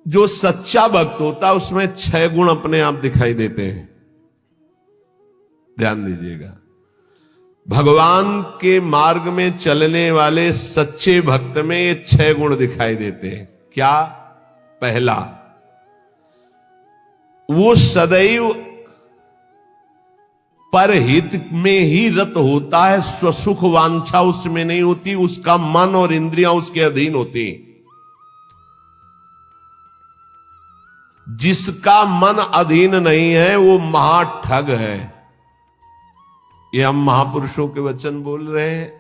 जो सच्चा भक्त होता है उसमें 6 गुण अपने आप दिखाई देते हैं। ध्यान दीजिएगा, भगवान के मार्ग में चलने वाले सच्चे भक्त में ये 6 गुण दिखाई देते हैं। क्या? पहला, वो सदैव परहित में ही रत होता है, स्वसुख वांछा उसमें नहीं होती, उसका मन और इंद्रियां उसके अधीन होती। जिसका मन अधीन नहीं है वो महाठग है। ये हम महापुरुषों के वचन बोल रहे हैं।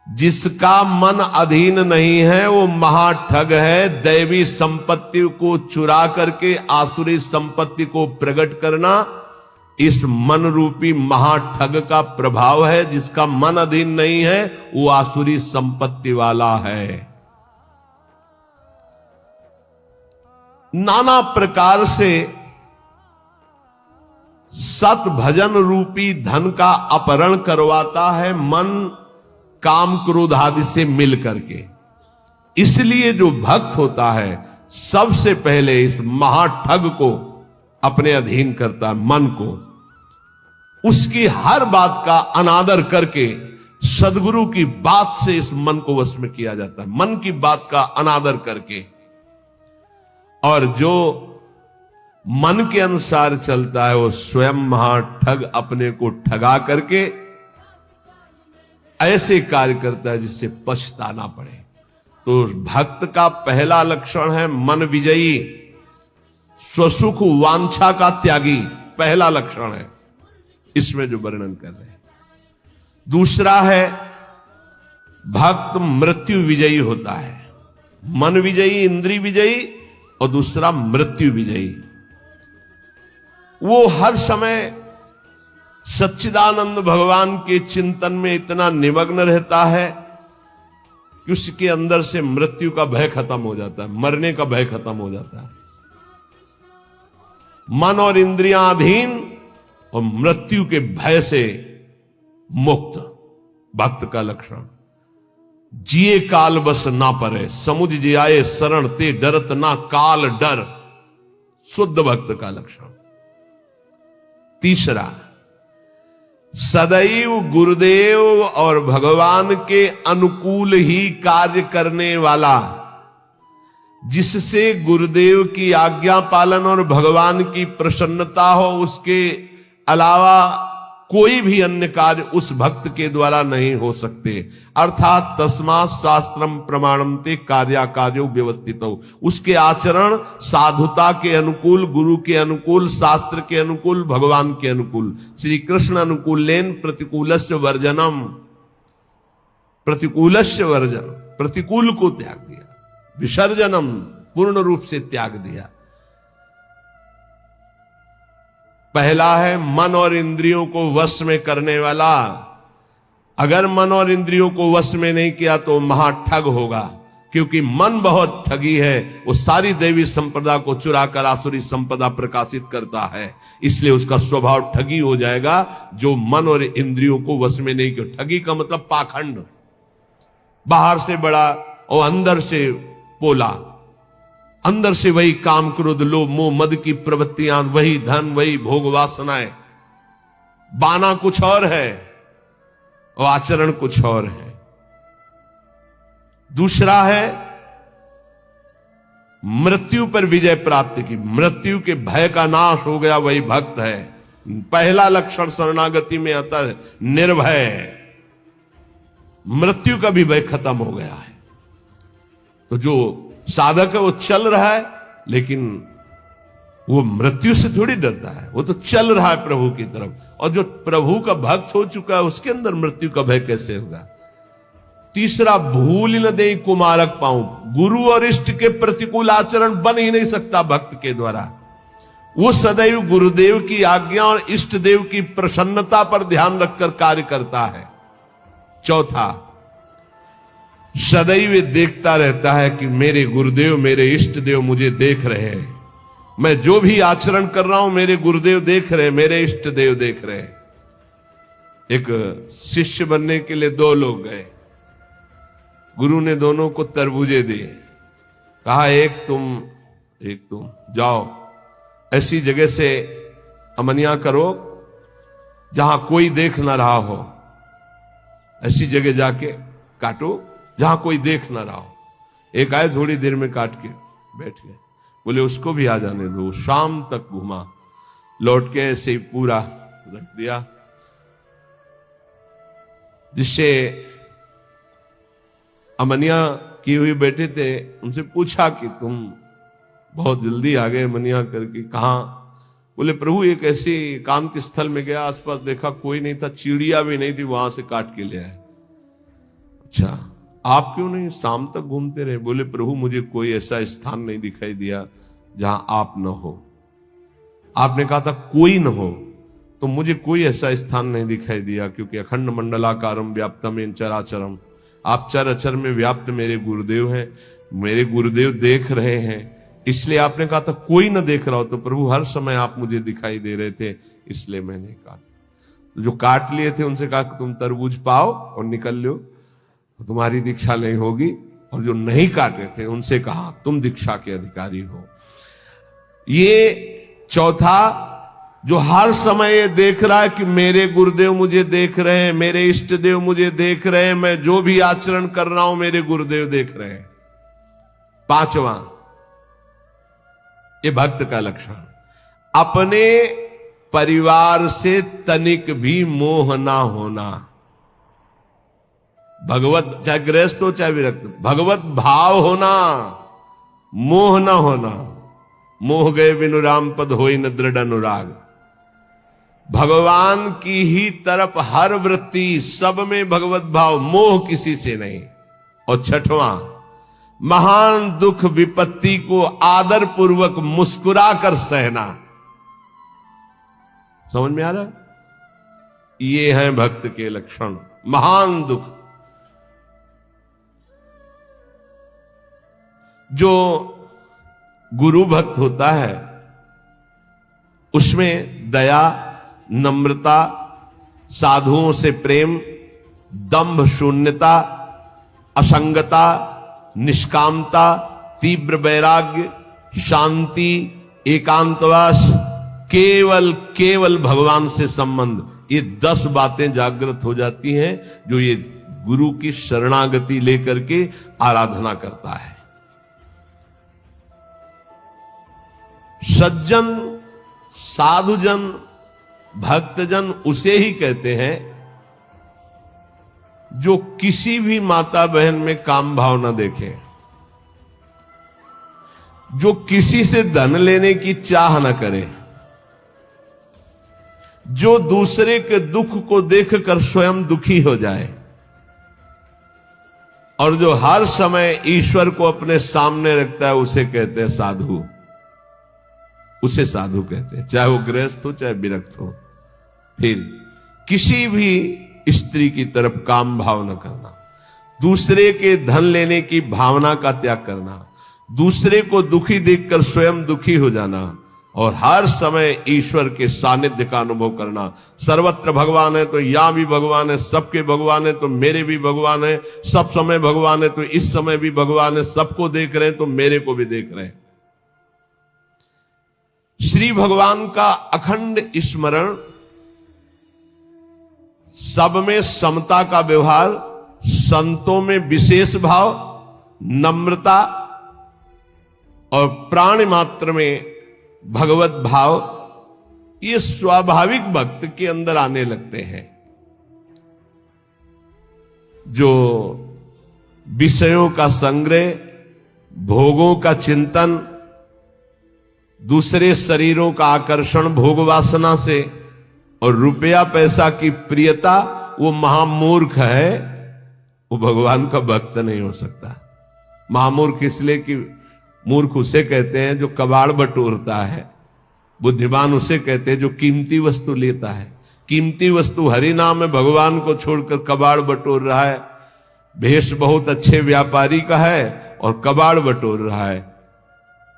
जिसका मन अधीन नहीं है वो महाठग है। दैवी संपत्ति को चुरा करके आसुरी संपत्ति को प्रकट करना इस मन रूपी महाठग का प्रभाव है। जिसका मन अधीन नहीं है वो आसुरी संपत्ति वाला है। नाना प्रकार से सत भजन रूपी धन का अपहरण करवाता है मन काम क्रोध आदि से मिल करके। इसलिए जो भक्त होता है सबसे पहले इस महाठग को अपने अधीन करता है, मन को। उसकी हर बात का अनादर करके सदगुरु की बात से इस मन को वश में किया जाता है, मन की बात का अनादर करके। और जो मन के अनुसार चलता है वो स्वयं महाठग अपने को ठगा करके ऐसे कार्य करता है जिससे पछताना पड़े। तो भक्त का पहला लक्षण है मन विजयी, स्वसुख वांछा का त्यागी, पहला लक्षण है इसमें जो वर्णन कर रहे हैं। दूसरा है भक्त मृत्यु विजयी होता है। मन विजयी, इंद्रिय विजयी, और दूसरा मृत्यु विजयी। वो हर समय सच्चिदानंद भगवान के चिंतन में इतना निमग्न रहता है कि उसके अंदर से मृत्यु का भय खत्म हो जाता है, मरने का भय खत्म हो जाता है। मन और इंद्रियां अधीन और मृत्यु के भय से मुक्त, भक्त का लक्षण। जिए काल बस ना परे, समुझ जियाए शरण ते डरत ना काल डर, शुद्ध भक्त का लक्षण। तीसरा, सदैव गुरुदेव और भगवान के अनुकूल ही कार्य करने वाला, जिससे गुरुदेव की आज्ञा पालन और भगवान की प्रसन्नता हो, उसके अलावा कोई भी अन्य कार्य उस भक्त के द्वारा नहीं हो सकते। अर्थात तस्मात् शास्त्रम प्रमाणम ते कार्याकार्यो व्यवस्थित हो। उसके आचरण साधुता के अनुकूल, गुरु के अनुकूल, शास्त्र के अनुकूल, भगवान के अनुकूल। श्री कृष्ण अनुकूलेन प्रतिकूलस्य वर्जनम, प्रतिकूलस्य वर्जन, प्रतिकूल को त्याग दिया, विसर्जनम पूर्ण रूप से त्याग दिया। पहला है मन और इंद्रियों को वश में करने वाला। अगर मन और इंद्रियों को वश में नहीं किया तो महाठग होगा, क्योंकि मन बहुत ठगी है। वो सारी देवी संपदा को चुरा कर आसुरी संपदा प्रकाशित करता है, इसलिए उसका स्वभाव ठगी हो जाएगा। जो मन और इंद्रियों को वश में नहीं किया, ठगी का मतलब पाखंड, बाहर से बड़ा और अंदर से पोला, अंदर से वही काम क्रोध लोभ मोह मद की प्रवृत्तियां, वही धन, वही भोग वासनाएं। बाना कुछ और है और आचरण कुछ और है। दूसरा है मृत्यु पर विजय प्राप्त की, मृत्यु के भय का नाश हो गया, वही भक्त है। पहला लक्षण शरणागति में आता है निर्भय, मृत्यु का भी भय खत्म हो गया है। तो जो साधक है वो चल रहा है, लेकिन वो मृत्यु से थोड़ी डरता है, वो तो चल रहा है प्रभु की तरफ। और जो प्रभु का भक्त हो चुका है उसके अंदर मृत्यु का भय कैसे होगा। तीसरा, भूल न दे कुमारक पाऊं, गुरु और इष्ट के प्रतिकूल आचरण बन ही नहीं सकता भक्त के द्वारा। वो सदैव गुरुदेव की आज्ञा और इष्ट देव की प्रसन्नता पर ध्यान रखकर कार्य करता है। चौथा, सदैव देखता रहता है कि मेरे गुरुदेव, मेरे इष्ट देव मुझे देख रहे हैं, मैं जो भी आचरण कर रहा हूं मेरे गुरुदेव देख रहे हैं, मेरे इष्ट देव देख रहे हैं। एक शिष्य बनने के लिए 2 लोग गए, गुरु ने दोनों को तरबूजे दिए, कहा एक तुम जाओ ऐसी जगह से अमनिया करो जहां कोई देख ना रहा हो, ऐसी जगह जाके काटो जहां कोई देख ना रहा हो। एक आए थोड़ी देर में काट के बैठ गए, बोले उसको भी आ जाने दो। शाम तक घुमा, लौट के ऐसे ही पूरा रख दिया, जिससे अमनिया की हुई बैठे थे उनसे पूछा कि तुम बहुत जल्दी आ गए मनिया करके, कहां? बोले प्रभु एक ऐसे एकांत स्थल में गया, आसपास देखा कोई नहीं था, चिड़िया भी नहीं थी, वहां से काट के ले आए। अच्छा आप क्यों नहीं शाम तक घूमते रहे? बोले प्रभु मुझे कोई ऐसा स्थान नहीं दिखाई दिया जहां आप न हो। आपने कहा था कोई न हो, तो मुझे कोई ऐसा स्थान नहीं दिखाई दिया, क्योंकि अखंड मंडलाकारम व्याप्तम येन चराचरम, आप चर अचर में व्याप्त मेरे गुरुदेव हैं, मेरे गुरुदेव देख रहे हैं, इसलिए आपने कहा था कोई ना देख रहा हो। तो प्रभु हर समय आप मुझे दिखाई दे रहे थे, इसलिए मैंने काटा। जो काट लिए थे उनसे कहा तुम तरबूज पाओ और निकल लो, तुम्हारी दीक्षा नहीं होगी। और जो नहीं काटे थे उनसे कहा तुम दीक्षा के अधिकारी हो। ये चौथा, जो हर समय ये देख रहा है कि मेरे गुरुदेव मुझे देख रहे हैं, मेरे इष्ट देव मुझे देख रहे हैं, मैं जो भी आचरण कर रहा हूं मेरे गुरुदेव देख रहे हैं। पांचवा, ये भक्त का लक्षण, अपने परिवार से तनिक भी मोह ना होना। भगवत, चाहे गृहस्थ हो चाहे विरक्त, भगवत भाव होना, मोह ना होना। मोह गए बिनु राम पद होई न दृढ़ अनुराग। भगवान की ही तरफ हर वृत्ति, सब में भगवत भाव, मोह किसी से नहीं। और छठवां, महान दुख विपत्ति को आदर पूर्वक मुस्कुरा कर सहना। समझ में आ रहा है? ये हैं भक्त के लक्षण। महान दुख, जो गुरु भक्त होता है उसमें दया, नम्रता, साधुओं से प्रेम, दंभ शून्यता, असंगता, निष्कामता, तीव्र वैराग्य, शांति, एकांतवास, केवल भगवान से संबंध, ये 10 बातें जागृत हो जाती हैं जो ये गुरु की शरणागति लेकर के आराधना करता है। सज्जन, साधुजन, भक्तजन उसे ही कहते हैं जो किसी भी माता बहन में काम भाव न देखे, जो किसी से धन लेने की चाह न करे, जो दूसरे के दुख को देखकर स्वयं दुखी हो जाए, और जो हर समय ईश्वर को अपने सामने रखता है, उसे कहते हैं साधु। उसे साधु कहते हैं, चाहे वो गृहस्थ हो चाहे विरक्त हो। फिर किसी भी स्त्री की तरफ काम भाव न करना, दूसरे के धन लेने की भावना का त्याग करना, दूसरे को दुखी देखकर स्वयं दुखी हो जाना, और हर समय ईश्वर के सानिध्य का अनुभव करना। सर्वत्र भगवान है तो यहां भी भगवान है, सबके भगवान है तो मेरे भी भगवान है, सब समय भगवान है तो इस समय भी भगवान है, सबको देख रहे हैं तो मेरे को भी देख रहे हैं। श्री भगवान का अखंड स्मरण, सब में समता का व्यवहार, संतों में विशेष भाव, नम्रता, और प्राण मात्र में भगवत भाव, ये स्वाभाविक भक्त के अंदर आने लगते हैं। जो विषयों का संग्रह, भोगों का चिंतन, दूसरे शरीरों का आकर्षण भोग वासना से, और रुपया पैसा की प्रियता, वो महामूर्ख है, वो भगवान का भक्त नहीं हो सकता। महामूर्ख इसलिए कि मूर्ख उसे कहते हैं जो कबाड़ बटोरता है, बुद्धिमान उसे कहते हैं जो कीमती वस्तु लेता है। कीमती वस्तु हरि नाम में भगवान को छोड़कर कबाड़ बटोर रहा है। भेष बहुत अच्छे व्यापारी का है और कबाड़ बटोर रहा है।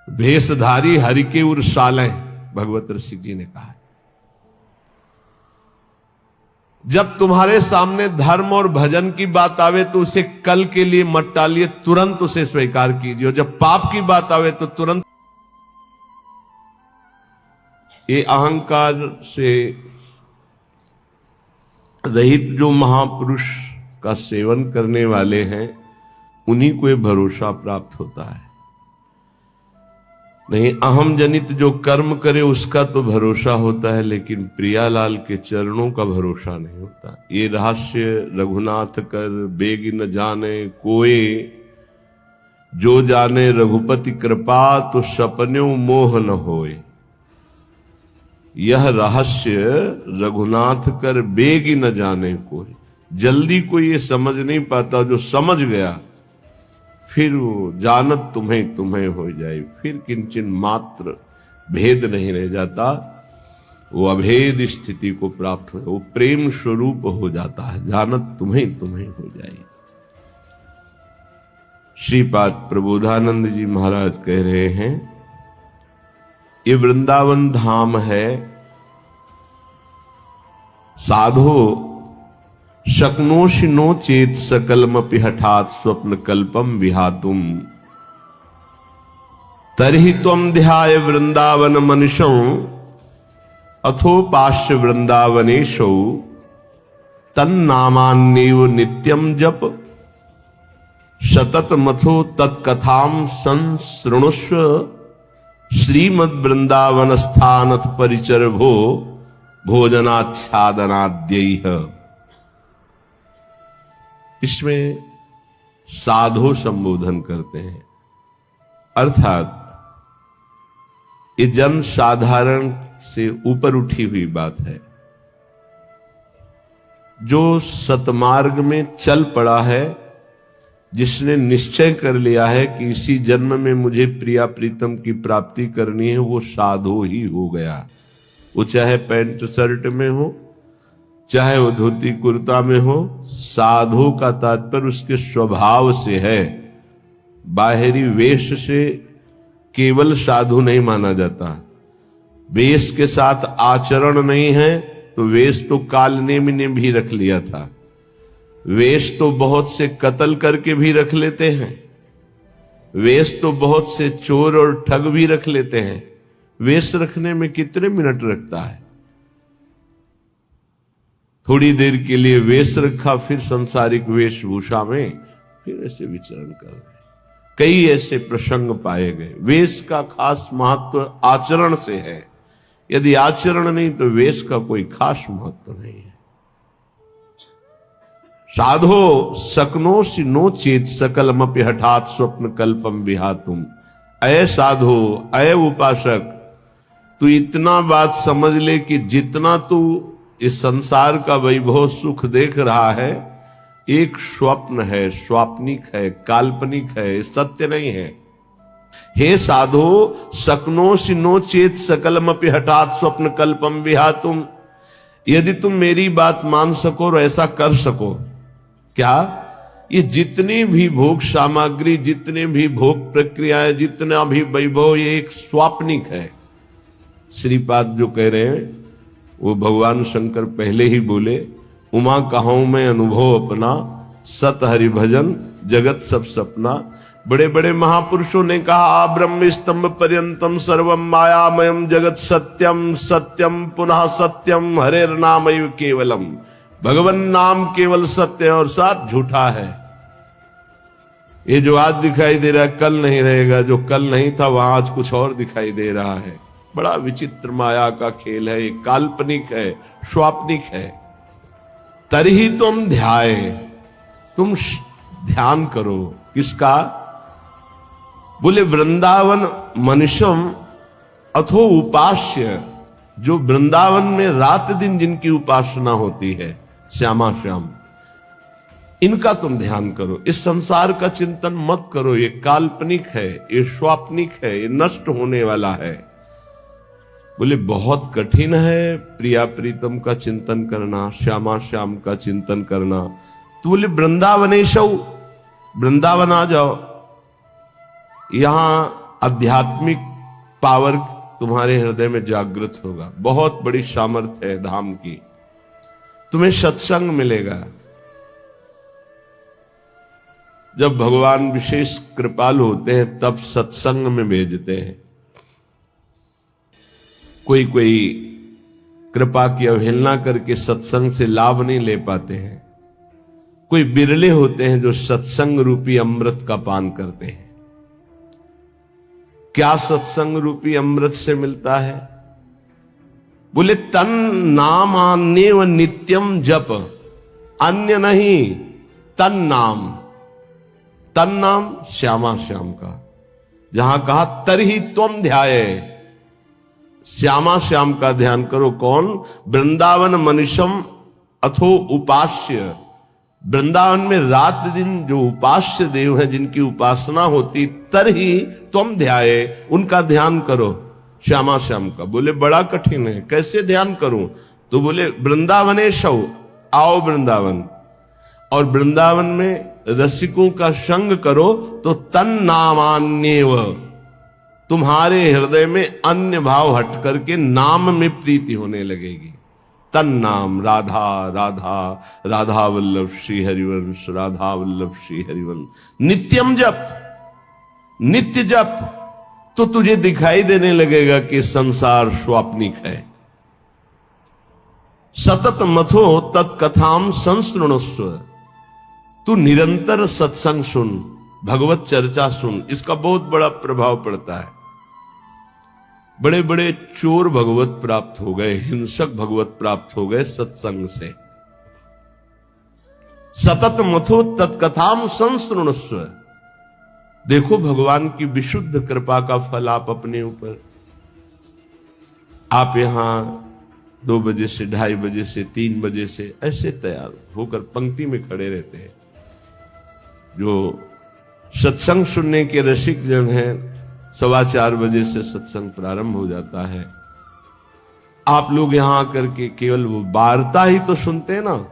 भेषधारी हरि के उर सालें, भगवत ऋषि जी ने कहा है। जब तुम्हारे सामने धर्म और भजन की बात आवे तो उसे कल के लिए मत टालिए, तुरंत उसे स्वीकार कीजिए। और जब पाप की बात आवे तो तुरंत। ये अहंकार से रहित जो महापुरुष का सेवन करने वाले हैं, उन्हीं को ये भरोसा प्राप्त होता है। नहीं, अहम जनित जो कर्म करे उसका तो भरोसा होता है, लेकिन प्रियालाल के चरणों का भरोसा नहीं होता। ये रहस्य रघुनाथ कर बेग न जाने कोई, जो जाने रघुपति कृपा तो सपन्यों मोह न होए। यह रहस्य रघुनाथ कर बेग न जाने कोई, जल्दी कोई ये समझ नहीं पाता। जो समझ गया फिर वो जानत तुम्हें तुम्हें हो जाए, फिर किंचन मात्र भेद नहीं रह जाता। वो अभेद स्थिति को प्राप्त हो, वो प्रेम स्वरूप हो जाता है, जानत तुम्हें तुम्हें हो जाए। श्रीपाद प्रबोधानंद जी महाराज कह रहे हैं, ये वृंदावन धाम है, साधो शक्नोषि नो चेत सकलमपि हठात स्वप्न कल्पम विहातुम, तर्हि त्वं ध्याय वृंदावन मनुषं अथोपास्य वृंदावनेशौ, तन्नामान्येव नित्यं जप सतत मथो तत्कथां संसृणुष्व, श्रीमद् वृंदावन स्थानथ परिचर भो भोजनाच्छादनाद्यैः। इसमें साधो संबोधन करते हैं, अर्थात ये जन साधारण से ऊपर उठी हुई बात है। जो सतमार्ग में चल पड़ा है, जिसने निश्चय कर लिया है कि इसी जन्म में मुझे प्रिया प्रीतम की प्राप्ति करनी है, वो साधो ही हो गया। वो चाहे पैंट शर्ट में हो, चाहे वो धोती कुर्ता में हो, साधु का तात्पर्य उसके स्वभाव से है। बाहरी वेश से केवल साधु नहीं माना जाता। वेश के साथ आचरण नहीं है तो वेश तो कालनेमी ने भी रख लिया था। वेश तो बहुत से कत्ल करके भी रख लेते हैं, वेश तो बहुत से चोर और ठग भी रख लेते हैं। वेश रखने में कितने मिनट लगता है? थोड़ी देर के लिए वेश रखा, फिर सांसारिक वेशभूषा में फिर ऐसे विचरण कर रहे। कई ऐसे प्रसंग पाए गए। वेश का खास महत्व आचरण से है। यदि आचरण नहीं तो वेश का कोई खास महत्व नहीं है। साधो सकनोषि नो चेत सकलमपि हठात स्वप्न कल्पम विहातुम। अय साधो, अय उपासक, तू इतना बात समझ ले कि जितना तू इस संसार का वैभव सुख देख रहा है, एक स्वप्न है, स्वाप्निक है, काल्पनिक है, सत्य नहीं है। हे साधो, सकनोषि नो चेत सकलमपि हठात स्वप्न कल्पम विहातुम। यदि तुम मेरी बात मान सको और ऐसा कर सको, क्या ये जितनी भी भोग सामग्री, जितने भी भोग प्रक्रियाएं, जितना भी वैभव, ये एक स्वाप्निक है। श्रीपाद जो कह रहे हैं वो भगवान शंकर पहले ही बोले, उमा कहूं मैं अनुभव अपना, सत हरि भजन जगत सब सपना। बड़े बड़े महापुरुषों ने कहा, आ ब्रह्म स्तंभ पर्यंतम सर्वम मायामयम जगत सत्यम सत्यम पुनः सत्यम हरेर नामैव केवलम। भगवान नाम केवल सत्य और साथ झूठा है। ये जो आज दिखाई दे रहा है कल नहीं रहेगा, जो कल नहीं था वहां आज कुछ और दिखाई दे रहा है। बड़ा विचित्र माया का खेल है, एक काल्पनिक है, स्वाप्निक है। तर्हि तुम ध्याय, तुम ध्यान करो। किसका? बोले वृंदावन मनुष्यम अथो उपास्य, जो वृंदावन में रात दिन जिनकी उपासना होती है, श्यामा श्याम, इनका तुम ध्यान करो। इस संसार का चिंतन मत करो, ये काल्पनिक है, ये स्वाप्निक है, ये नष्ट होने वाला है। बोले बहुत कठिन है प्रिया प्रीतम का चिंतन करना, श्यामा श्याम का चिंतन करना। तो बोले वृंदावनेशौ, वृंदावन आ जाओ, यहां आध्यात्मिक पावर तुम्हारे हृदय में जागृत होगा। बहुत बड़ी सामर्थ्य है धाम की। तुम्हें सत्संग मिलेगा। जब भगवान विशेष कृपालु होते हैं तब सत्संग में भेजते हैं। कोई कोई कृपा की अवहेलना करके सत्संग से लाभ नहीं ले पाते हैं। कोई बिरले होते हैं जो सत्संग रूपी अमृत का पान करते हैं। क्या सत्संग रूपी अमृत से मिलता है? बोले तन नाम आन्य व नित्यम जप, अन्य नहीं, तन नाम। तन नाम श्यामा श्याम का, जहां कहा तरही त्वम ध्याये, श्यामा श्याम का ध्यान करो। कौन? वृंदावन मनुष्यम अथो उपास्य। वृंदावन में रात दिन जो उपास्य देव हैं, जिनकी उपासना होती, तरही त्वम ध्याये, उनका ध्यान करो। श्यामा श्याम का। बोले बड़ा कठिन है, कैसे ध्यान करूं? तो बोले वृंदावनेशौ, आओ वृंदावन, और वृंदावन में रसिकों का संग करो तो तन नामान्येव, तुम्हारे हृदय में अन्य भाव हट करके नाम में प्रीति होने लगेगी। तन नाम, राधा राधा, राधा वल्लभ श्री हरिवंश, राधा वल्लभ श्री हरिवंश। नित्यम जप, नित्य जप, तो तुझे दिखाई देने लगेगा कि संसार स्वाप्निक है। सतत मथो तत्कथाम संसृणुस्व, तू निरंतर सत्संग सुन, भगवत चर्चा सुन। इसका बहुत बड़ा प्रभाव पड़ता है। बड़े बड़े चोर भगवत प्राप्त हो गए, हिंसक भगवत प्राप्त हो गए सत्संग से। सतत मथो तत्कथाम संसृणुस्व। देखो भगवान की विशुद्ध कृपा का फल आप अपने ऊपर। आप यहां 2 बजे से, 2:30 बजे से, 3 बजे से ऐसे तैयार होकर पंक्ति में खड़े रहते हैं। जो सत्संग सुनने के रसिक जन हैं, 4:15 बजे से सत्संग प्रारंभ हो जाता है। आप लोग यहां आकर के केवल वो वार्ता ही तो सुनते हैं ना।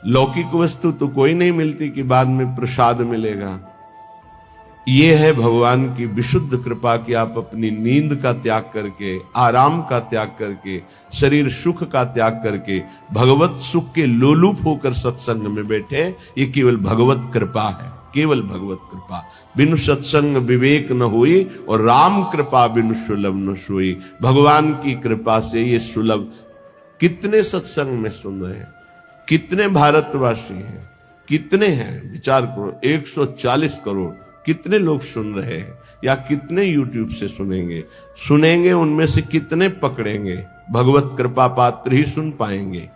लौकिक वस्तु तो कोई नहीं मिलती कि बाद में प्रसाद मिलेगा। ये है भगवान की विशुद्ध कृपा कि आप अपनी नींद का त्याग करके, आराम का त्याग करके, शरीर सुख का त्याग करके भगवत सुख के लोलुप होकर सत्संग में बैठे। ये केवल भगवत कृपा है, केवल भगवत कृपा। बिनु सत्संग विवेक न हुई, और राम कृपा बिनु सुलभ न सोई। भगवान की कृपा से ये सुलभ। कितने सत्संग में सुन रहे हैं, कितने भारतवासी हैं, कितने हैं? विचार करो, 140 करोड़ कितने लोग सुन रहे हैं, या कितने यूट्यूब से सुनेंगे? उनमें से कितने पकड़ेंगे? भगवत कृपा पात्र ही सुन पाएंगे।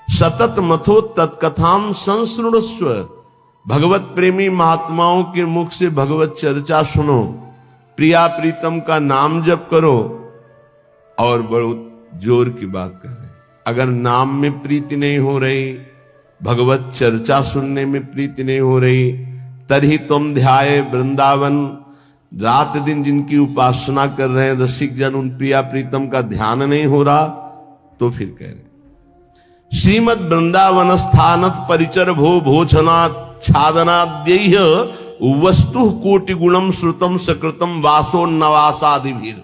सतत मथो तत्कथाम संसृणुस्व, भगवत प्रेमी महात्माओं के मुख से भगवत चर्चा सुनो, प्रिया प्रीतम का नाम जप करो। और बहुत जोर की बात कर रहे हैं, अगर नाम में प्रीति नहीं हो रही, भगवत चर्चा सुनने में प्रीति नहीं हो रही, तरही तुम ध्याये वृंदावन। रात दिन जिनकी उपासना कर रहे हैं रसिक जन, उन प्रिया प्रीतम का ध्यान नहीं हो रहा, तो फिर कह रहे श्रीमद वृंदावन स्थानत परिचर भो भोजनाच्छादनाद्यैः वस्तु कोटि गुणम श्रुतम सकृतम वासो नवासादिभिर।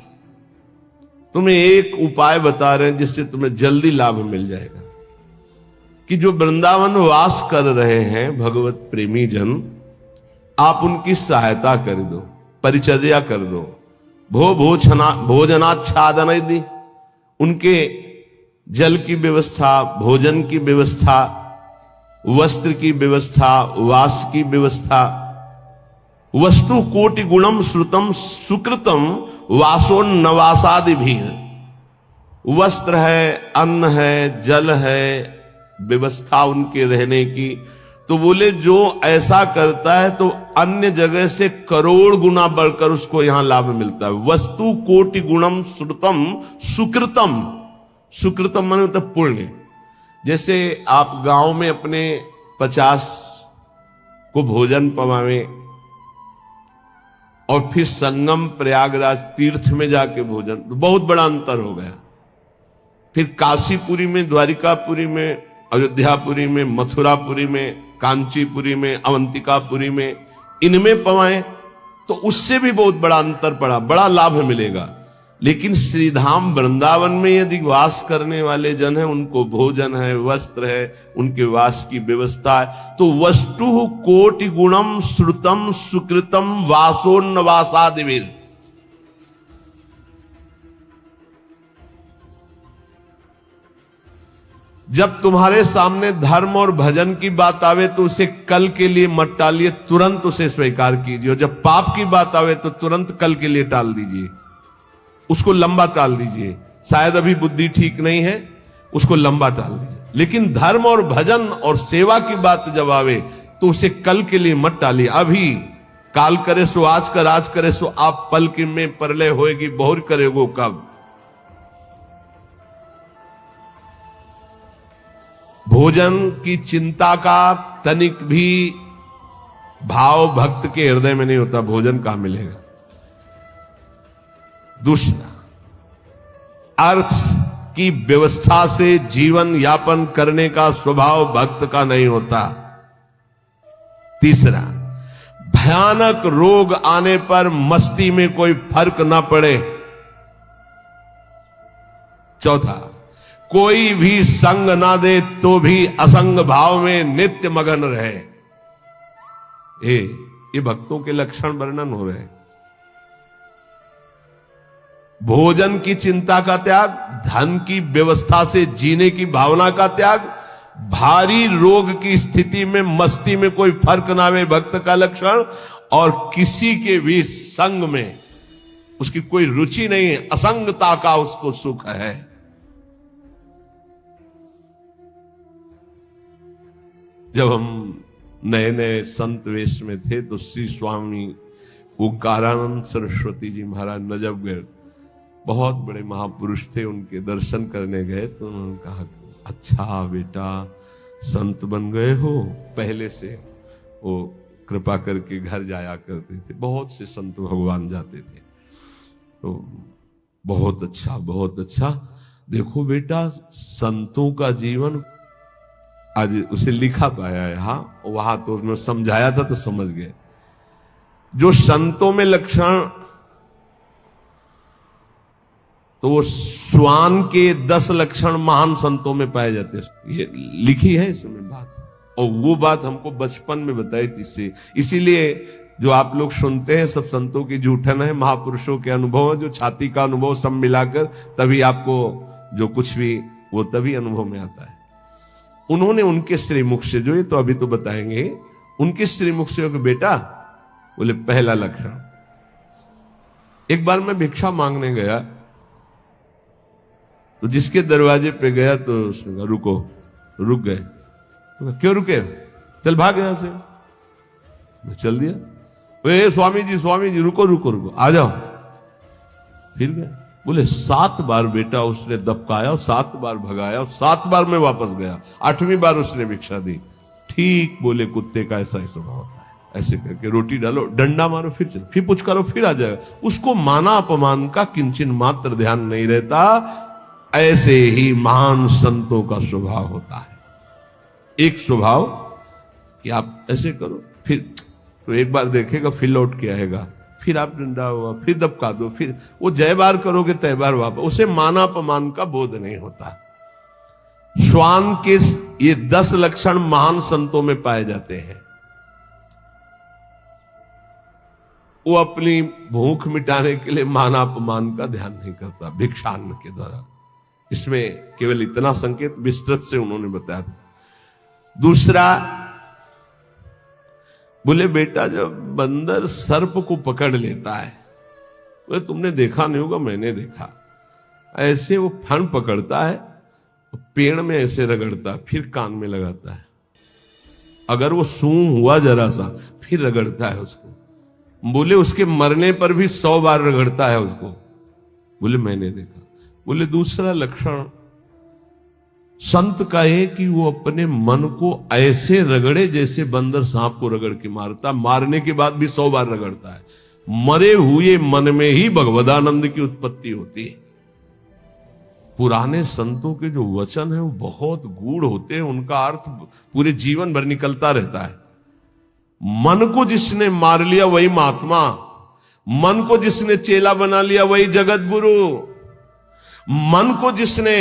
तुम्हें एक उपाय बता रहे हैं जिससे तुम्हें जल्दी लाभ मिल जाएगा, कि जो वृंदावन वास कर रहे हैं भगवत प्रेमी जन, आप उनकी सहायता कर दो, परिचर्या कर दो। भोजनाच्छादन दी, उनके जल की व्यवस्था, भोजन की व्यवस्था, वस्त्र की व्यवस्था, वास की व्यवस्था। वस्तु कोटि गुणम श्रुतम सुकृतम वासोन्नवासादि भी। वस्त्र है, अन्न है, जल है, व्यवस्था उनके रहने की। तो बोले जो ऐसा करता है तो अन्य जगह से करोड़ गुना बढ़कर उसको यहां लाभ मिलता है। वस्तु कोटि गुणम श्रुतम सुकृतम। सुकृतम माने होता पुण्य। जैसे आप गांव में अपने 50 को भोजन पवावे और फिर संगम प्रयागराज तीर्थ में जाके भोजन, तो बहुत बड़ा अंतर हो गया। फिर काशीपुरी में, द्वारिकापुरी में, अयोध्यापुरी में, मथुरापुरी में, कांचीपुरी में, अवंतिकापुरी में, इनमें पवाएं तो उससे भी बहुत बड़ा अंतर पड़ा, बड़ा लाभ मिलेगा। लेकिन श्रीधाम वृंदावन में यदि वास करने वाले जन हैं, उनको भोजन है, वस्त्र है, उनके वास की व्यवस्था है, तो वस्तु कोटि गुणम श्रुतम सुकृतम वासोन्नवासादिवीर। जब तुम्हारे सामने धर्म और भजन की बात आवे तो उसे कल के लिए मत टालिए, तुरंत उसे स्वीकार कीजिए। और जब पाप की बात आवे तो तुरंत कल के लिए टाल दीजिए, उसको लंबा टाल दीजिए। शायद अभी बुद्धि ठीक नहीं है, उसको लंबा टाल दीजिए। लेकिन धर्म और भजन और सेवा की बात जब आवे तो उसे कल के लिए मत टालिए। अभी काल करे सो आज कर, आज करे सो आप पल के में परलय होएगी, बहुर करेगो कब। भोजन की चिंता का तनिक भी भाव भक्त के हृदय में नहीं होता, भोजन कहां मिलेगा। दूसरा, अर्थ की व्यवस्था से जीवन यापन करने का स्वभाव भक्त का नहीं होता। तीसरा, भयानक रोग आने पर मस्ती में कोई फर्क ना पड़े। चौथा, कोई भी संग ना दे तो भी असंग भाव में नित्य मगन रहे। ये भक्तों के लक्षण वर्णन हो रहे हैं। भोजन की चिंता का त्याग, धन की व्यवस्था से जीने की भावना का त्याग, भारी रोग की स्थिति में मस्ती में कोई फर्क ना आवे भक्त का लक्षण, और किसी के भी संग में उसकी कोई रुचि नहीं है, असंगता का उसको सुख है। जब हम नए नए संत वेश में थे तो श्री स्वामी ओंकारानंद सरस्वती जी महाराज नजफगढ़, बहुत बड़े महापुरुष थे, उनके दर्शन करने गए तो उन्होंने कहा, अच्छा बेटा संत बन गए हो। पहले से वो कृपा करके घर जाया करते थे, बहुत से संत भगवान जाते थे, तो बहुत अच्छा बहुत अच्छा। देखो बेटा, संतों का जीवन आज उसे लिखा पाया है, हाँ वहां तो उसने समझाया था तो समझ गए। जो संतों में लक्षण, तो वो श्वान के 10 लक्षण महान संतों में पाए जाते हैं, ये लिखी है इसमें बात। और वो बात हमको बचपन में बताई थी, इससे इसीलिए जो आप लोग सुनते हैं सब संतों की झूठन है, महापुरुषों के अनुभव, जो छाती का अनुभव सब मिलाकर तभी आपको जो कुछ भी वो तभी अनुभव में आता है। उन्होंने उनके श्रीमुख से, जो ये तो अभी तो बताएंगे, उनके श्रीमुख से कि बेटा, बोले पहला लक्षण, एक बार मैं भिक्षा मांगने गया तो जिसके दरवाजे पे गया तो उसने कहा रुको, रुक गए। क्यों रुके? चल भाग यहां से। मैं चल दिया। स्वामी जी रुको रुको रुको, आ जाओ। फिर गया, बोले 7 बार बेटा उसने दबकाया, 7 बार भगाया, 7 बार मैं वापस गया, 8वीं बार उसने भिक्षा दी। ठीक बोले, कुत्ते का ऐसा ही स्वभाव होता है, ऐसे करके रोटी डालो, डंडा मारो, फिर चलो, फिर कुछ करो, फिर आ जाएगा। उसको माना अपमान का किंचन मात्र ध्यान नहीं रहता। ऐसे ही महान संतों का स्वभाव होता है। एक स्वभाव कि आप ऐसे करो, फिर तो एक बार देखेगा, फिर लौट के आएगा, फिर आप डंडा हुआ, फिर दबका दो, फिर वो जय बार करोगे तय बार वापस। उसे माना अपमान का बोध नहीं होता। श्वान के ये 10 लक्षण महान संतों में पाए जाते हैं। वो अपनी भूख मिटाने के लिए माना अपमान का ध्यान नहीं करता भिक्षान्न के द्वारा। इसमें केवल इतना संकेत विस्तृत से उन्होंने बताया था। दूसरा, बोले बेटा जब बंदर सर्प को पकड़ लेता है, बोले तुमने देखा नहीं होगा, मैंने देखा, ऐसे वो फण पकड़ता है, पेड़ में ऐसे रगड़ता, फिर कान में लगाता है, अगर वो सूंघ हुआ जरा सा फिर रगड़ता है उसको। बोले उसके मरने पर भी 100 बार रगड़ता है उसको। बोले मैंने देखा। बोले दूसरा लक्षण संत का है कि वो अपने मन को ऐसे रगड़े जैसे बंदर सांप को रगड़ के मारता, मारने के बाद भी 100 बार रगड़ता है। मरे हुए मन में ही भगवदानंद की उत्पत्ति होती है। पुराने संतों के जो वचन है वो बहुत गूढ़ होते हैं, उनका अर्थ पूरे जीवन भर निकलता रहता है। मन को जिसने मार लिया वही महात्मा, मन को जिसने चेला बना लिया वही जगत गुरु, मन को जिसने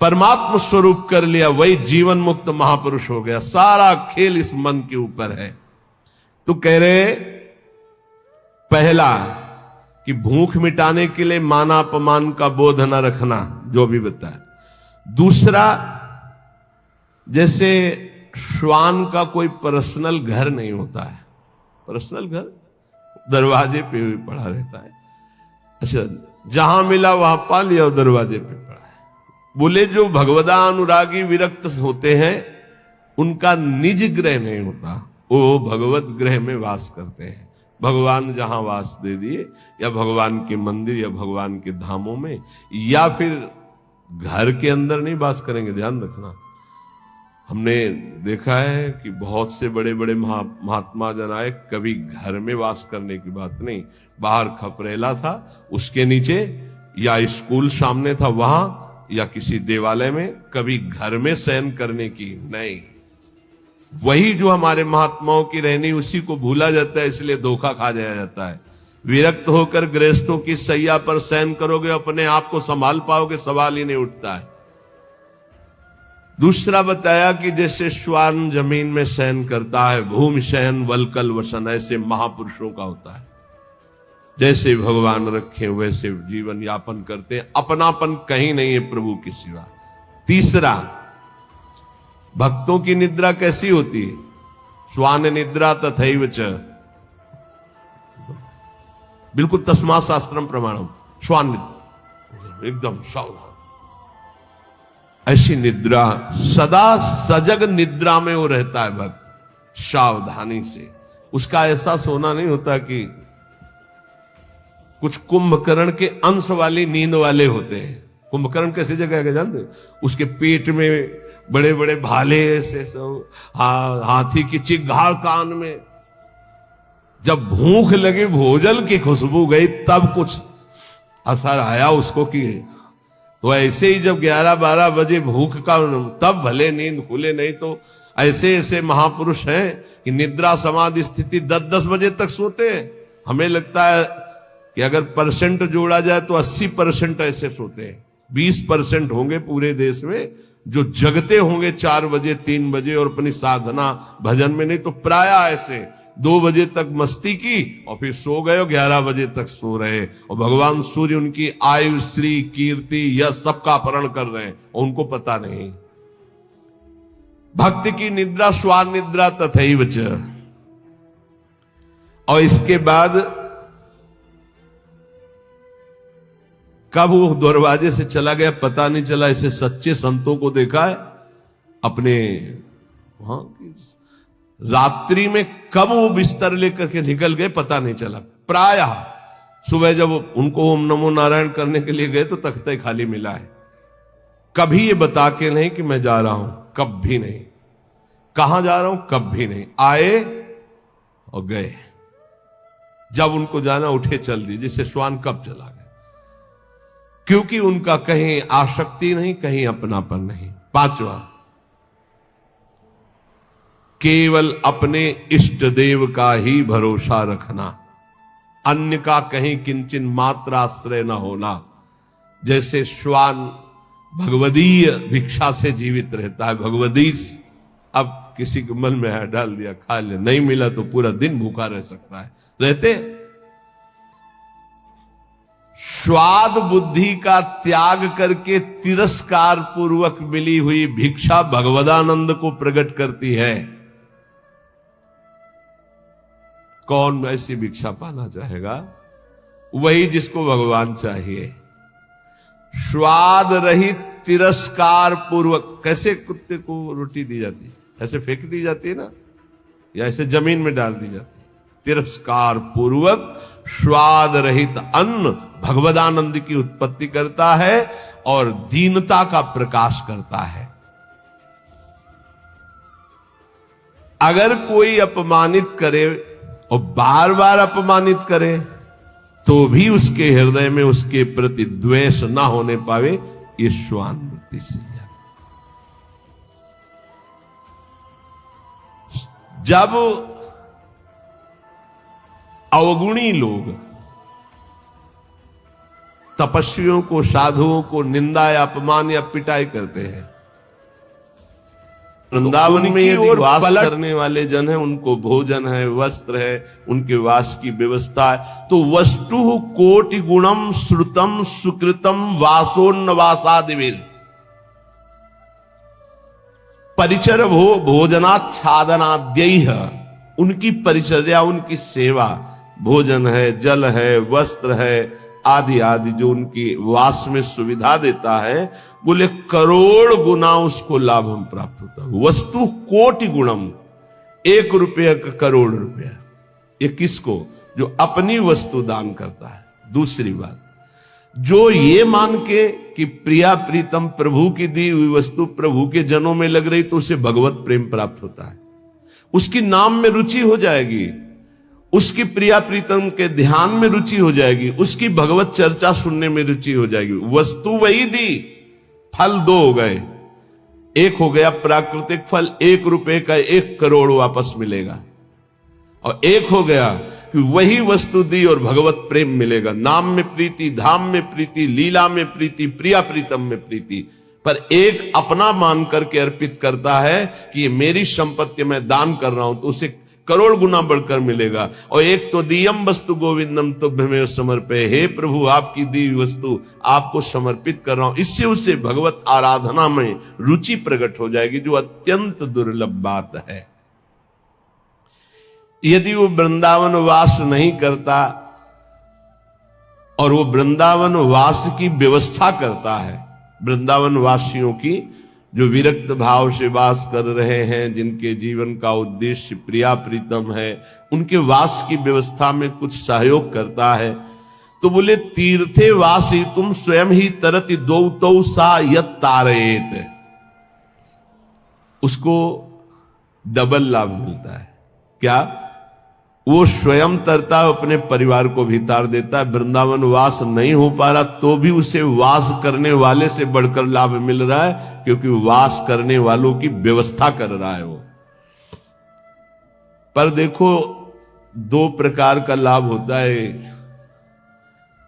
परमात्मा स्वरूप कर लिया वही जीवन मुक्त महापुरुष हो गया। सारा खेल इस मन के ऊपर है। तो कह रहे पहला कि भूख मिटाने के लिए माना अपमान का बोध न रखना, जो भी बताया। दूसरा, जैसे श्वान का कोई पर्सनल घर नहीं होता है, पर्सनल घर दरवाजे पे भी पड़ा रहता है। अच्छा, जहां मिला वहां पा लिया और दरवाजे पे पड़ा है। बोले जो भगवदानुरागी विरक्त होते हैं उनका निज ग्रह नहीं होता, वो भगवत ग्रह में वास करते हैं। भगवान जहां वास दे दिए, या भगवान के मंदिर या भगवान के धामों में, या फिर घर के अंदर नहीं वास करेंगे। ध्यान रखना, हमने देखा है कि बहुत से बड़े बड़े महात्मा जन आए, कभी घर में वास करने की बात नहीं। बाहर खपरेला था, उसके नीचे, या स्कूल सामने था वहां, या किसी देवालय में, कभी घर में शयन करने की नहीं। वही जो हमारे महात्माओं की रहनी, उसी को भूला जाता है, इसलिए धोखा खा जाया जाता है। विरक्त होकर गृहस्थों की सैया पर शयन करोगे, अपने आप को संभाल पाओगे, सवाल ही नहीं उठता है। दूसरा बताया कि जैसे श्वान जमीन में शयन करता है, भूमि शयन वलकल वसन, ऐसे महापुरुषों का होता है। जैसे भगवान रखे वैसे जीवन यापन करते हैं, अपनापन कहीं नहीं है प्रभु के सिवा। तीसरा, भक्तों की निद्रा कैसी होती है? श्वान निद्रा तथैव च, बिल्कुल तस्मा शास्त्रम प्रमाणम, श्वान निद्रा एकदम सावधान। ऐसी निद्रा, सदा सजग निद्रा में वो रहता है भक्त, सावधानी से। उसका ऐसा सोना नहीं होता कि कुछ कुंभकर्ण के अंश वाली नींद वाले होते हैं। कुंभकर्ण कैसी जगह है जानते? उसके पेट में बड़े बड़े भाले ऐसे सब, हाथी की चिघाड़ कान में। जब भूख लगी, भोजन की खुशबू गई, तब कुछ असर आया उसको कि तो ऐसे ही जब 11-12 बजे भूख का, तब भले नींद खुले, नहीं तो ऐसे ऐसे महापुरुष हैं कि निद्रा समाधि स्थिति 10-10 बजे तक सोते हैं। हमें लगता है कि अगर परसेंट जोड़ा जाए तो 80% ऐसे सोते हैं। 20% होंगे पूरे देश में जो जगते होंगे 4 बजे 3 बजे और अपनी साधना भजन में, नहीं तो प्राय ऐसे 2 बजे तक मस्ती की और फिर सो गए, 11 बजे तक सो रहे, और भगवान सूर्य उनकी आयु श्री कीर्ति यह सबका अपहरण कर रहे हैं और उनको पता नहीं। भक्त की निद्रा श्वान निद्रा तथैव च। और इसके बाद कब वो दरवाजे से चला गया पता नहीं चला। ऐसे सच्चे संतों को देखा है अपने वहां, रात्रि में कब वो बिस्तर लेकर के निकल गए पता नहीं चला। प्रायः सुबह जब उनको ओम नमो नारायण करने के लिए गए तो तख्ता खाली मिला है। कभी ये बता के नहीं कि मैं जा रहा हूं, कभी नहीं। कहां जा रहा हूं, कभी नहीं। आए और गए, जब उनको जाना उठे चल दिए, जिससे श्वान कब चला गया। क्योंकि उनका कहीं आसक्ति नहीं, कहीं अपनापन नहीं। पांचवा, केवल अपने इष्ट देव का ही भरोसा रखना, अन्य का कहीं किंचन मात्र आश्रय न होना। जैसे श्वान भगवदीय भिक्षा से जीवित रहता है, भगवदीश। अब किसी के मन में है डाल दिया, खा लिया, नहीं मिला तो पूरा दिन भूखा रह सकता है। रहते स्वाद बुद्धि का त्याग करके तिरस्कार पूर्वक मिली हुई भिक्षा भगवदानंद को प्रकट करती है। कौन ऐसी भिक्षा पाना चाहेगा? वही जिसको भगवान चाहिए। स्वाद रहित तिरस्कार पूर्वक, कैसे कुत्ते को रोटी दी जाती है, ऐसे फेंक दी जाती है ना, या ऐसे जमीन में डाल दी जाती है। तिरस्कार पूर्वक स्वाद रहित अन्न भगवदानंद की उत्पत्ति करता है और दीनता का प्रकाश करता है। अगर कोई अपमानित करे और बार बार अपमानित करे तो भी उसके हृदय में उसके प्रति द्वेष ना होने पावे, ये श्वान वृत्ति से लिया। जब अवगुणी लोग तपस्वियों को, साधुओं को निंदा या अपमान या पिटाई करते हैं। वृंदावन में यदि वास करने वाले जन हैं, उनको भोजन है, वस्त्र है, उनके वास की व्यवस्था है। तो वस्तु कोटि गुणम श्रुतम सुकृतम वासोन्नवासादिवीर परिचर भोजनाच्छादनाद्यैः, उनकी परिचर्या, उनकी सेवा, भोजन है, जल है, वस्त्र है, आदि आदि जो उनकी वास में सुविधा देता है, बोले करोड़ गुना उसको लाभ हम प्राप्त होता है। वस्तु कोटि गुणम, 1 रुपया का करोड़ रुपया। ये किसको? जो अपनी वस्तु दान करता है। दूसरी बात, जो ये मान के कि प्रिया प्रीतम प्रभु की दी हुई वस्तु प्रभु के जनों में लग रही, तो उसे भगवत प्रेम प्राप्त होता है, उसकी नाम में रुचि हो जाएगी, उसकी प्रिया प्रीतम के ध्यान में रुचि हो जाएगी, उसकी भगवत चर्चा सुनने में रुचि हो जाएगी। वस्तु वही दी, फल 2 हो गए। एक हो गया प्राकृतिक फल, 1 रुपए का 1 करोड़ वापस मिलेगा, और एक हो गया कि वही वस्तु दी और भगवत प्रेम मिलेगा। नाम में प्रीति, धाम में प्रीति, लीला में प्रीति, प्रिया प्रीतम में प्रीति। पर एक अपना मान करके अर्पित करता है कि ये मेरी संपत्ति मैं दान कर रहा हूं, तो उसे करोड़ गुना बढ़कर मिलेगा। और एक तो दियम वस्तु गोविंदम तुभ्यमेव समर्पये, हे प्रभु आपकी दी हुई वस्तु आपको समर्पित कर रहा हूं। इससे उसे भगवत आराधना में रुचि प्रकट हो जाएगी, जो अत्यंत दुर्लभ बात है। यदि वो वृंदावन वास नहीं करता और वो वृंदावन वास की व्यवस्था करता है, वृंदावन वासियों की जो विरक्त भाव से वास कर रहे हैं, जिनके जीवन का उद्देश्य प्रिया प्रीतम है, उनके वास की व्यवस्था में कुछ सहयोग करता है, तो बोले तीर्थे वासी तुम स्वयं ही तरति दो तो सा यत तारेत, उसको डबल लाभ मिलता है। क्या? वो स्वयं तरता है, अपने परिवार को भी तार देता है। वृंदावन वास नहीं हो पा रहा तो भी उसे वास करने वाले से बढ़कर लाभ मिल रहा है, क्योंकि वास करने वालों की व्यवस्था कर रहा है वो। पर देखो, 2 प्रकार का लाभ होता है,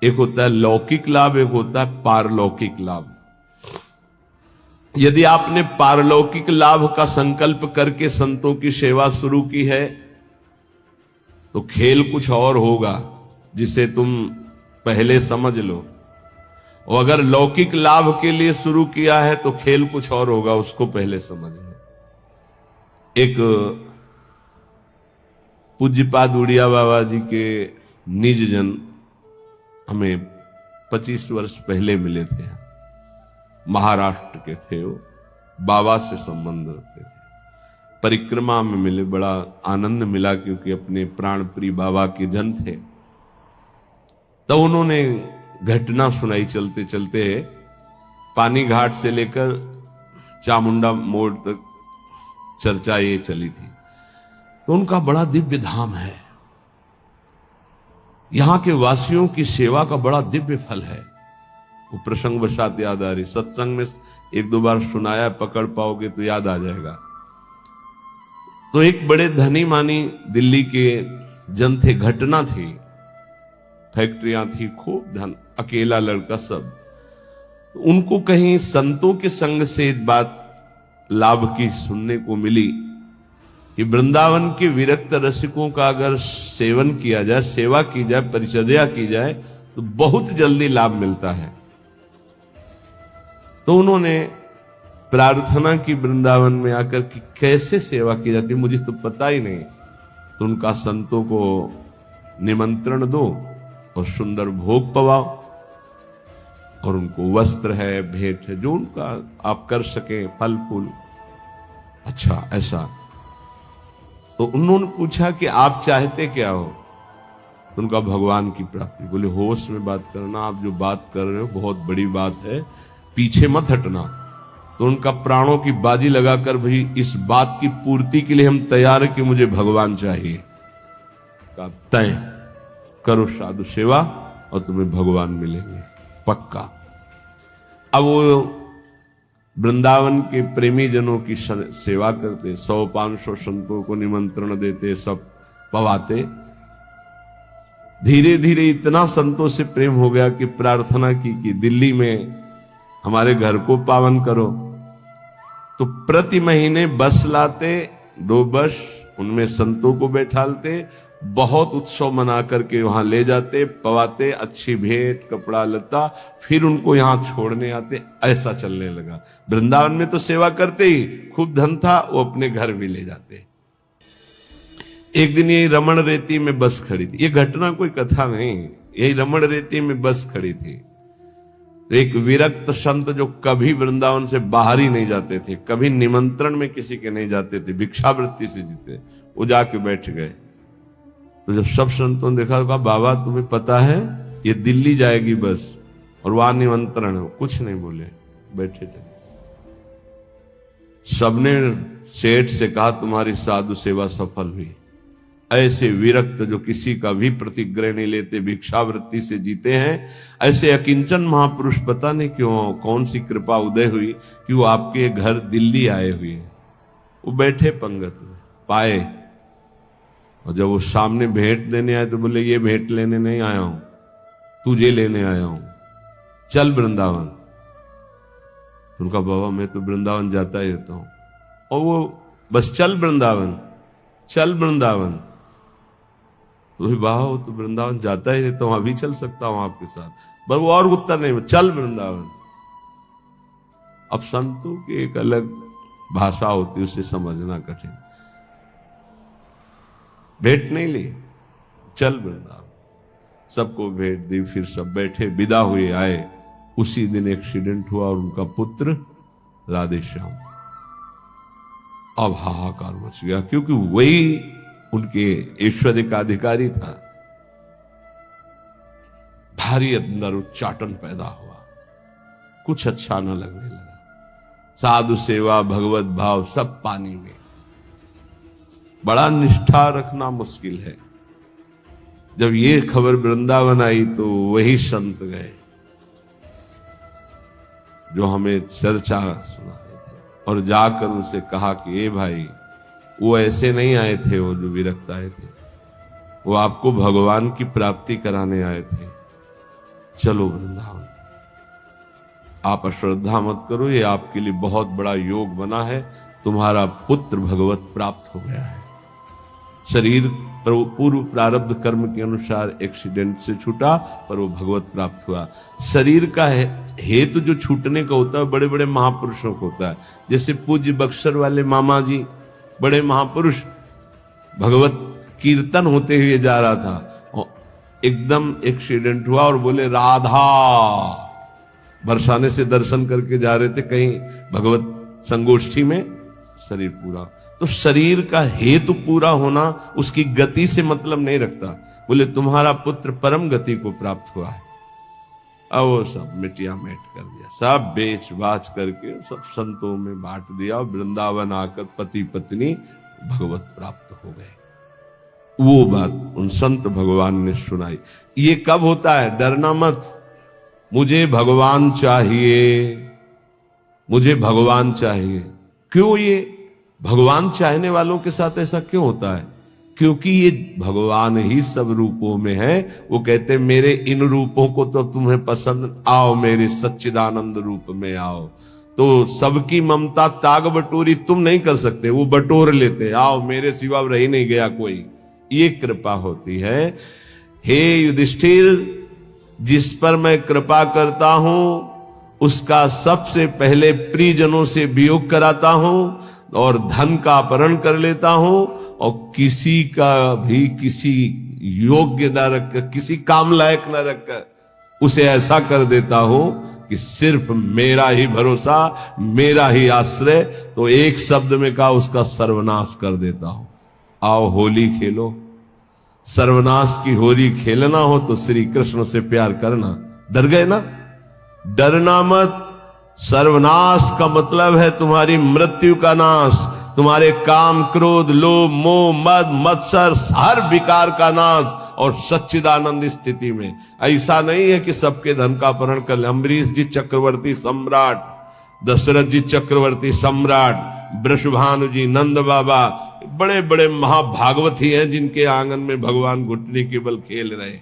एक होता है लौकिक लाभ, एक होता है पारलौकिक लाभ। यदि आपने पारलौकिक लाभ का संकल्प करके संतों की सेवा शुरू की है, तो खेल कुछ और होगा, जिसे तुम पहले समझ लो। और अगर लौकिक लाभ के लिए शुरू किया है तो खेल कुछ और होगा, उसको पहले समझ लो। एक पूज्यपाद उड़िया बाबा जी के निज जन हमें 25 वर्ष पहले मिले थे, महाराष्ट्र के थे वो, बाबा से संबंध रखते थे। परिक्रमा में मिले, बड़ा आनंद मिला, क्योंकि अपने प्राण प्रिय बाबा के जन थे। तो उन्होंने घटना सुनाई चलते चलते, पानी घाट से लेकर चामुंडा मोड़ तक चर्चा ये चली थी। तो उनका बड़ा दिव्य धाम है, यहां के वासियों की सेवा का बड़ा दिव्य फल है। वो प्रसंग वशात याद आ रही, सत्संग में 1-2 बार सुनाया, पकड़ पाओगे तो याद आ जाएगा। तो एक बड़े धनी मानी दिल्ली के जन थे, घटना थी, फैक्ट्रियां थी, खूब धन, अकेला लड़का सब। उनको कहीं संतों के संग से एक बात लाभ की सुनने को मिली कि वृंदावन के विरक्त रसिकों का अगर सेवन किया जाए, सेवा की जाए, परिचर्या की जाए, तो बहुत जल्दी लाभ मिलता है। तो उन्होंने प्रार्थना की वृंदावन में आकर कि कैसे सेवा की जाती, मुझे तो पता ही नहीं। तो उनका संतों को निमंत्रण दो और सुंदर भोग पवाओ, और उनको वस्त्र है, भेंट है, जो उनका आप कर सके, फल फूल। अच्छा, ऐसा। तो उन्होंने पूछा कि आप चाहते क्या हो? तो उनका भगवान की प्राप्ति। बोले होश में बात करना, आप जो बात कर रहे हो बहुत बड़ी बात है, पीछे मत हटना। तो उनका प्राणों की बाजी लगाकर, भाई इस बात की पूर्ति के लिए हम तैयार है कि मुझे भगवान चाहिए। का तय करो साधु सेवा और तुम्हें भगवान मिलेंगे पक्का। अब वो वृंदावन के प्रेमी जनों की सेवा करते, 100-500 संतों को निमंत्रण देते, सब पवाते। धीरे धीरे इतना संतों से प्रेम हो गया कि प्रार्थना की कि दिल्ली में हमारे घर को पावन करो। तो प्रति महीने बस लाते, 2 बस, उनमें संतों को बैठालते, बहुत उत्सव मना करके वहां ले जाते, पवाते, अच्छी भेंट कपड़ा लता, फिर उनको यहां छोड़ने आते। ऐसा चलने लगा। वृंदावन में तो सेवा करते ही, खूब धन था, वो अपने घर भी ले जाते। एक दिन यही रमण रेती में बस खड़ी थी, ये घटना कोई कथा नहीं, यही रमण रेती में बस खड़ी थी। एक विरक्त संत जो कभी वृंदावन से बाहर ही नहीं जाते थे, कभी निमंत्रण में किसी के नहीं जाते थे, भिक्षावृत्ति से जीते, वो जाके बैठ गए। तो जब सब संतों ने देखा तो कहा, बाबा तुम्हें पता है ये दिल्ली जाएगी बस और वहां निमंत्रण है। कुछ नहीं बोले, बैठे थे। सबने सेठ से कहा तुम्हारी साधु सेवा सफल हुई। ऐसे विरक्त जो किसी का भी प्रतिग्रह नहीं लेते, भिक्षावृत्ति से जीते हैं, ऐसे अकिंचन महापुरुष पता नहीं क्यों कौन सी कृपा उदय हुई कि वो आपके घर दिल्ली आए हुए हैं। वो बैठे पंगत में, पाए, और जब वो सामने भेंट देने आए तो बोले ये भेंट लेने नहीं आया हूं, तुझे लेने आया हूं, चल वृंदावन। तो उनका बाबा मैं तो वृंदावन जाता ही रहता हूं। और वो बस चल वृंदावन, चल वृंदावन। तो बाबा तो वृंदावन जाता ही रहता हूं, अभी चल सकता हूं आपके साथ, पर वो और उत्तर नहीं, चल वृंदावन। अब संतों की एक अलग भाषा होती है, उसे समझना कठिन। भेंट नहीं ली, चल वृंदावन। सबको भेंट दी, फिर सब बैठे, विदा हुए, आए। उसी दिन एक्सीडेंट हुआ और उनका पुत्र राधेश्याम। अब हाहाकार मच गया, क्योंकि वही उनके ऐश्वर्य का अधिकारी था। भारी अंदर उच्चाटन पैदा हुआ, कुछ अच्छा न लगने लगा। साधु सेवा, भगवत भाव सब पानी में। बड़ा निष्ठा रखना मुश्किल है। जब ये खबर वृंदावन आई तो वही संत गए जो हमें चर्चा सुना रहे थे, और जाकर उनसे कहा कि ए भाई, वो ऐसे नहीं आए थे, वो जो विरक्त आए थे, वो आपको भगवान की प्राप्ति कराने आए थे। चलो वृंदावन, आप अश्रद्धा मत करो, ये आपके लिए बहुत बड़ा योग बना है। तुम्हारा पुत्र भगवत प्राप्त हो गया है। शरीर पूर्व प्रारब्ध कर्म के अनुसार एक्सीडेंट से छूटा, पर वो भगवत प्राप्त हुआ। शरीर का हेतु जो छूटने का होता है बड़े बड़े महापुरुषों को होता है। जैसे पूज्य बक्सर वाले मामा जी, बड़े महापुरुष, भगवत कीर्तन होते हुए जा रहा था और एकदम एक्सीडेंट हुआ और बोले राधा, बरसाने से दर्शन करके जा रहे थे कहीं भगवत संगोष्ठी में, शरीर पूरा। तो शरीर का हेतु पूरा होना उसकी गति से मतलब नहीं रखता। बोले तुम्हारा पुत्र परम गति को प्राप्त हुआ है। अब वो सब मिटिया मेट कर दिया, सब बेच बाच करके सब संतों में बांट दिया। वृंदावन आकर पति पत्नी भगवत प्राप्त हो गए। वो बात उन संत भगवान ने सुनाई। ये कब होता है? डरना मत, मुझे भगवान चाहिए, मुझे भगवान चाहिए। क्यों ये भगवान चाहने वालों के साथ ऐसा क्यों होता है? क्योंकि ये भगवान ही सब रूपों में है। वो कहते मेरे इन रूपों को तो तुम्हें पसंद, आओ मेरे सच्चिदानंद रूप में आओ। तो सबकी ममता ताग बटोरी तुम नहीं कर सकते, वो बटोर लेते, आओ मेरे सिवा रह नहीं गया कोई। ये कृपा होती है। हे युधिष्ठिर, जिस पर मैं कृपा करता हूं उसका सबसे पहले प्रियजनों से वियोग कराता हूं और धन का अपहरण कर लेता हूं, और किसी का भी किसी योग्य न रखकर, किसी काम लायक न रखकर उसे ऐसा कर देता हूं कि सिर्फ मेरा ही भरोसा, मेरा ही आश्रय। तो एक शब्द में कहा, उसका सर्वनाश कर देता हूं। आओ होली खेलो। सर्वनाश की होली खेलना हो तो श्री कृष्ण से प्यार करना। डर गए ना? डरना मत। सर्वनाश का मतलब है तुम्हारी मृत्यु का नाश, तुम्हारे काम, क्रोध, लोभ, मोह, मद, मत्सर, हर विकार का नाश, और सच्चिदानंद स्थिति में। ऐसा नहीं है कि सबके धन का अपहरण कर ले। अम्बरीश जी चक्रवर्ती सम्राट, दशरथ जी चक्रवर्ती सम्राट, वृषभानु जी, नंद बाबा, बड़े बड़े महाभागवत ही हैं जिनके आंगन में भगवान घुटने केवल खेल रहे।